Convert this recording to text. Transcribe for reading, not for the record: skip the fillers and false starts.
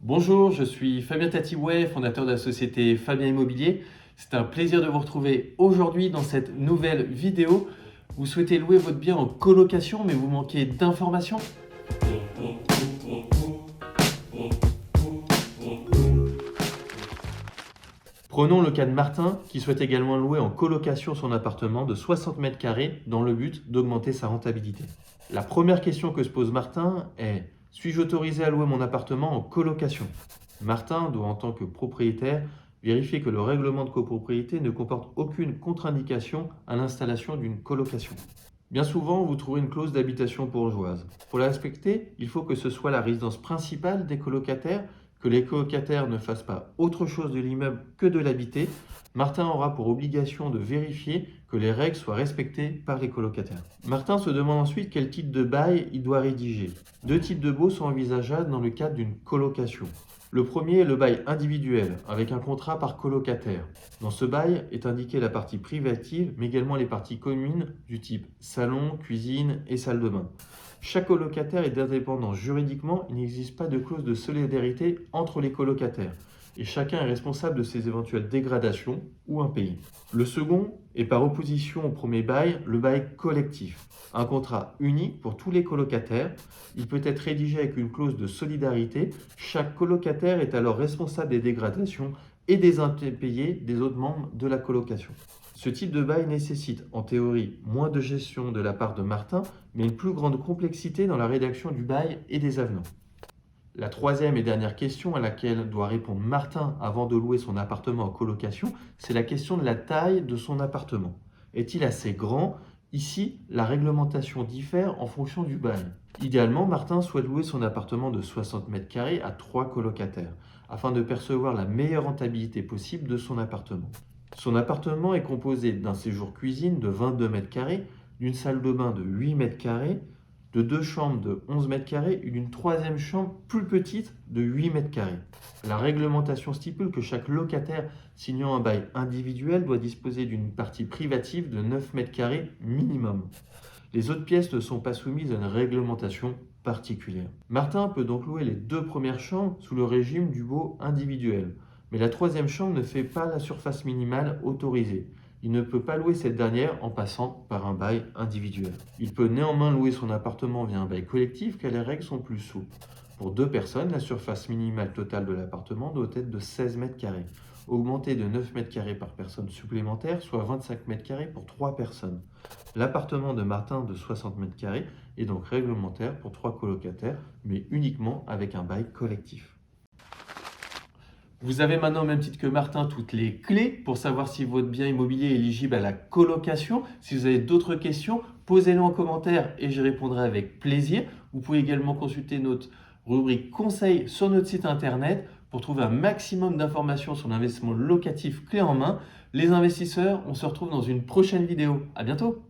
Bonjour, je suis Fabien Tatibouet, fondateur de la société Fabien Immobilier. C'est un plaisir de vous retrouver aujourd'hui dans cette nouvelle vidéo. Vous souhaitez louer votre bien en colocation mais vous manquez d'informations? Prenons le cas de Martin qui souhaite également louer en colocation son appartement de 60 mètres carrés dans le but d'augmenter sa rentabilité. La première question que se pose Martin est: suis-je autorisé à louer mon appartement en colocation? Martin doit en tant que propriétaire vérifier que le règlement de copropriété ne comporte aucune contre-indication à l'installation d'une colocation. Bien souvent, vous trouverez une clause d'habitation bourgeoise. Pour la respecter, il faut que ce soit la résidence principale des colocataires, que les colocataires ne fassent pas autre chose de l'immeuble que de l'habiter. Martin aura pour obligation de vérifier que les règles soient respectées par les colocataires. Martin se demande ensuite quel type de bail il doit rédiger. Deux types de baux sont envisageables dans le cadre d'une colocation. Le premier est le bail individuel, avec un contrat par colocataire. Dans ce bail est indiquée la partie privative, mais également les parties communes du type salon, cuisine et salle de bain. Chaque colocataire est indépendant juridiquement, il n'existe pas de clause de solidarité entre les colocataires, et chacun est responsable de ses éventuelles dégradations ou impayés. Le second est par opposition au premier bail, le bail collectif. Un contrat unique pour tous les colocataires. Il peut être rédigé avec une clause de solidarité. Chaque colocataire est alors responsable des dégradations et des impayés des autres membres de la colocation. Ce type de bail nécessite, en théorie, moins de gestion de la part de Martin, mais une plus grande complexité dans la rédaction du bail et des avenants. La troisième et dernière question à laquelle doit répondre Martin avant de louer son appartement en colocation, c'est la question de la taille de son appartement. Est-il assez grand? Ici, la réglementation diffère en fonction du bail. Idéalement, Martin souhaite louer son appartement de 60 mètres carrés à 3 colocataires, afin de percevoir la meilleure rentabilité possible de son appartement. Son appartement est composé d'un séjour cuisine de 22 mètres carrés, d'une salle de bain de 8 mètres carrés, de deux chambres de 11 mètres carrés et d'une troisième chambre plus petite de 8 mètres carrés. La réglementation stipule que chaque locataire signant un bail individuel doit disposer d'une partie privative de 9 mètres carrés minimum. Les autres pièces ne sont pas soumises à une réglementation particulière. Martin peut donc louer les deux premières chambres sous le régime du baux individuel, mais la troisième chambre ne fait pas la surface minimale autorisée. Il ne peut pas louer cette dernière en passant par un bail individuel. Il peut néanmoins louer son appartement via un bail collectif car les règles sont plus souples. Pour deux personnes, la surface minimale totale de l'appartement doit être de 16 mètres carrés, augmentée de 9 mètres carrés par personne supplémentaire, soit 25 mètres carrés pour 3 personnes. L'appartement de Martin de 60 mètres carrés est donc réglementaire pour 3 colocataires, mais uniquement avec un bail collectif. Vous avez maintenant, au même titre que Martin, toutes les clés pour savoir si votre bien immobilier est éligible à la colocation. Si vous avez d'autres questions, posez-les en commentaire et j'y répondrai avec plaisir. Vous pouvez également consulter notre rubrique conseils sur notre site internet pour trouver un maximum d'informations sur l'investissement locatif clé en main. Les investisseurs, on se retrouve dans une prochaine vidéo. À bientôt!